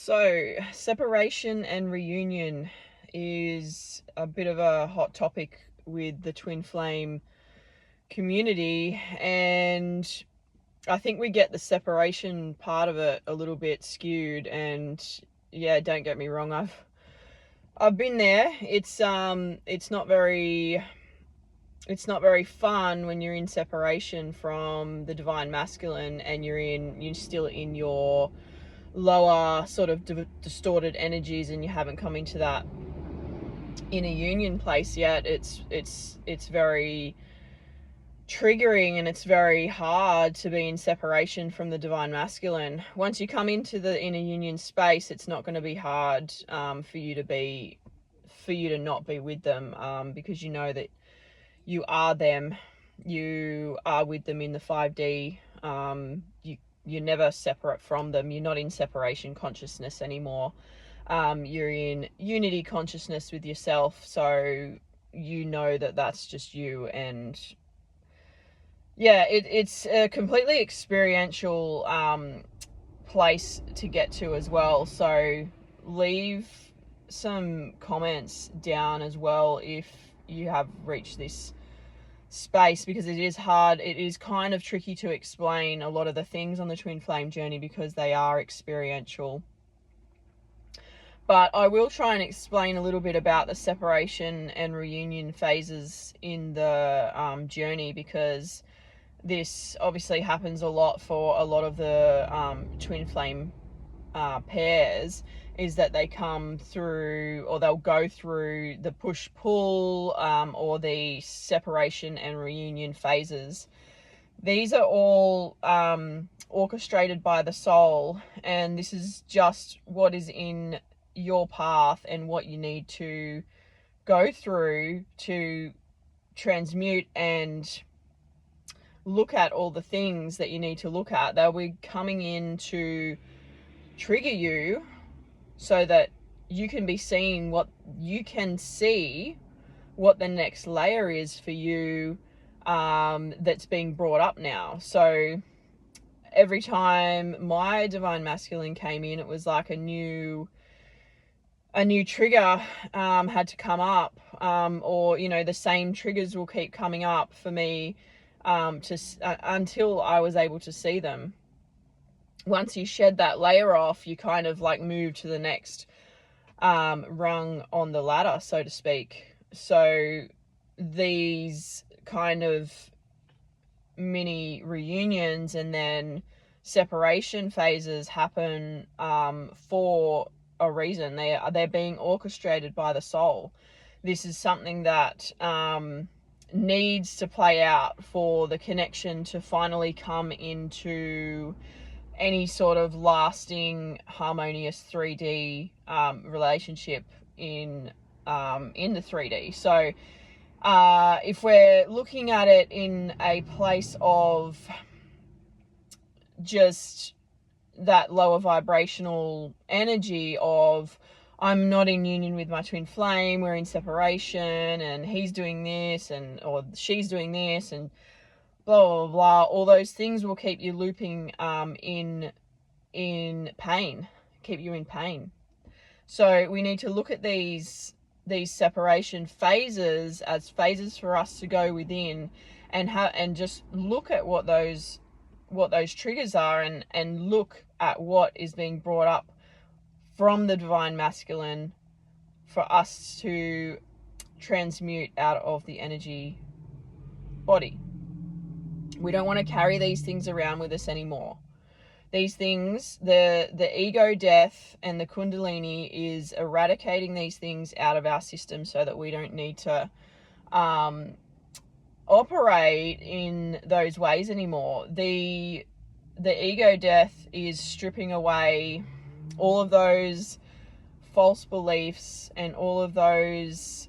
So, separation and reunion is a bit of a hot topic with the twin flame community, and I think we get the separation part of it a little bit skewed. And yeah, don't get me wrong, I've been there. It's not very fun when you're in separation from the divine masculine and you're still in your lower sort of distorted energies, and you haven't come into that inner union place yet. It's very triggering, and it's very hard to be in separation from the divine masculine. Once you come into the inner union space, it's not going to be hard for you to not be with them, because you know that you are them. You are with them in the 5D. You're never separate from them. You're not in separation consciousness anymore. You're in unity consciousness with yourself. So you know that that's just you. And yeah, it's a completely experiential place to get to as well. So leave some comments down as well if you have reached this space, because it is hard. It is kind of tricky to explain a lot of the things on the twin flame journey because they are experiential. But I will try and explain a little bit about the separation and reunion phases in the journey, because this obviously happens a lot for a lot of the twin flame pairs, is that they come through, or they'll go through the push-pull or the separation and reunion phases. These are all orchestrated by the soul, and this is just what is in your path and what you need to go through to transmute and look at all the things that you need to look at. They'll be coming in to trigger you so that you can be seeing what you can see, what the next layer is for you, that's being brought up now. So every time my divine masculine came in, it was like a new trigger had to come up, or the same triggers will keep coming up for me until I was able to see them. Once you shed that layer off, you kind of like move to the next rung on the ladder, so to speak. So these kind of mini reunions and then separation phases happen for a reason. They're being orchestrated by the soul. This is something that needs to play out for the connection to finally come into any sort of lasting, harmonious 3D relationship in the 3D. So if we're looking at it in a place of just that lower vibrational energy of, I'm not in union with my twin flame, we're in separation, and he's doing this, or she's doing this, and blah, blah, blah, all those things will keep you looping in pain, keep you in pain. So we need to look at these separation phases as phases for us to go within and just look at what those triggers are, and look at what is being brought up from the divine masculine for us to transmute out of the energy body. We don't want to carry these things around with us anymore. These things, the ego death and the kundalini is eradicating these things out of our system so that we don't need to operate in those ways anymore. The ego death is stripping away all of those false beliefs and all of those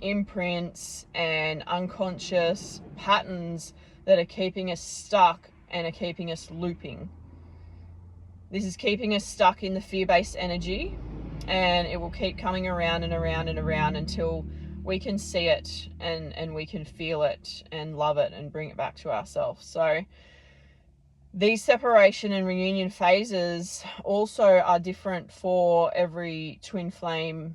imprints and unconscious patterns that are keeping us stuck and are keeping us looping. This is keeping us stuck in the fear-based energy, and it will keep coming around and around and around until we can see it and we can feel it and love it and bring it back to ourselves. So these separation and reunion phases also are different for every twin flame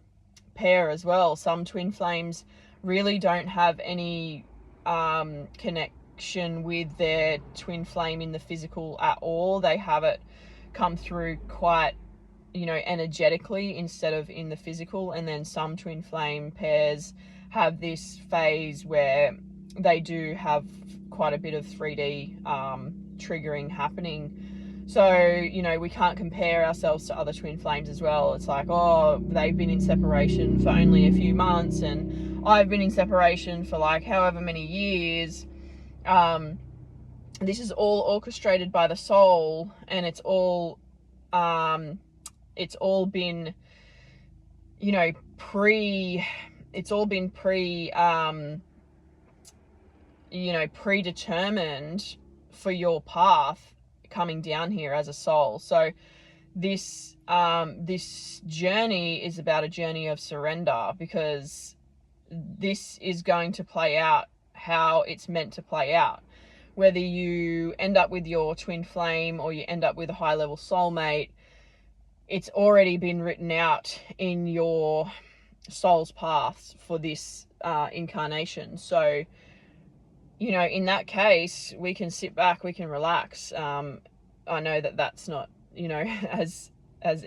pair as well. Some twin flames really don't have any connection with their twin flame in the physical at all. They have it come through quite, energetically instead of in the physical. And then some twin flame pairs have this phase where they do have quite a bit of 3D triggering happening. So, we can't compare ourselves to other twin flames as well. It's like, oh, they've been in separation for only a few months and I've been in separation for like however many years. This is all orchestrated by the soul, and it's all been, predetermined for your path coming down here as a soul. So this journey is about a journey of surrender, because this is going to play out how it's meant to play out. Whether you end up with your twin flame or you end up with a high level soulmate, it's already been written out in your soul's path for this incarnation. So, in that case, we can sit back, we can relax. I know that that's not, as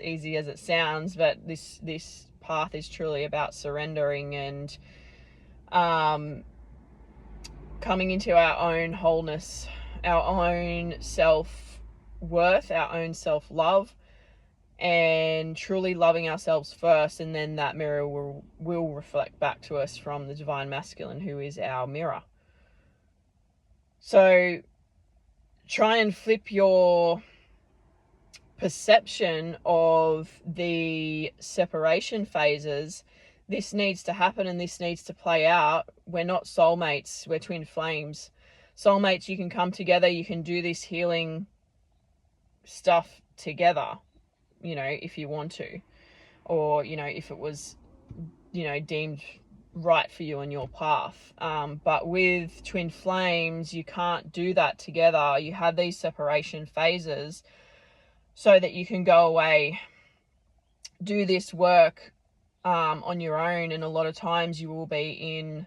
easy as it sounds, but this path is truly about surrendering and coming into our own wholeness, our own self-worth, our own self-love, and truly loving ourselves first. And then that mirror will reflect back to us from the divine masculine, who is our mirror. So try and flip your perception of the separation phases. This needs to happen and this needs to play out. We're not soulmates, we're twin flames. Soulmates, you can come together, you can do this healing stuff together, if you want to, or, if it was, deemed right for you on your path. But with twin flames, you can't do that together. You have these separation phases so that you can go away, do this work on your own. And a lot of times you will be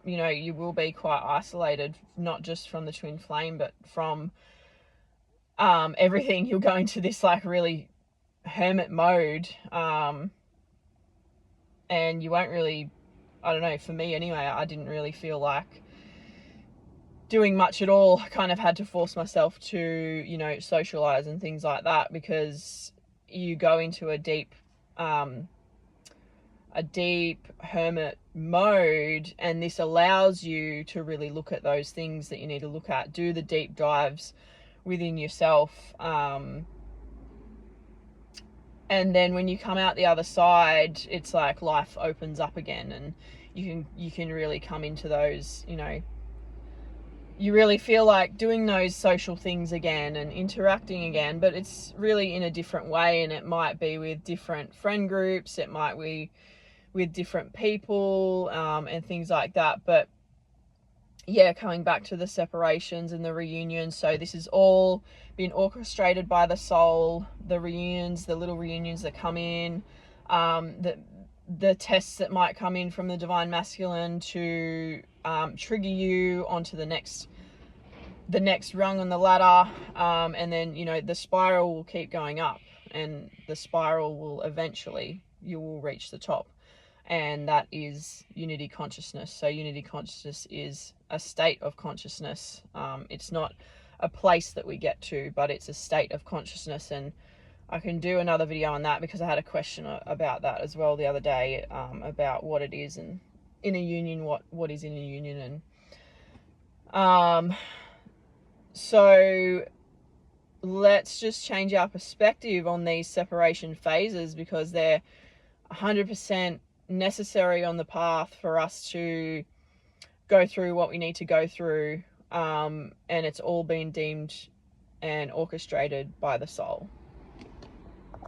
quite isolated, not just from the twin flame, but from everything. You'll go into this like really hermit mode, and you won't really, I don't know, for me anyway, I didn't really feel like doing much at all. I kind of had to force myself to, socialize and things like that, because you go into a deep hermit mode, and this allows you to really look at those things that you need to look at, do the deep dives within yourself, and then when you come out the other side, it's like life opens up again, and you can really come into those, you really feel like doing those social things again and interacting again, but it's really in a different way. And it might be with different friend groups, it might be with different people, and things like that. But yeah, coming back to the separations and the reunions. So this has all been orchestrated by the soul, the reunions, the little reunions that come in, the tests that might come in from the divine masculine to trigger you onto the next rung on the ladder, and then the spiral will keep going up, and the spiral will eventually, you will reach the top, and that is unity consciousness. So unity consciousness is a state of consciousness. It's not a place that we get to, but it's a state of consciousness. And I can do another video on that, because I had a question about that as well the other day, about what it is, and in a union, what is in a union. And so let's just change our perspective on these separation phases, because they're 100% necessary on the path for us to go through what we need to go through, and it's all been deemed and orchestrated by the soul.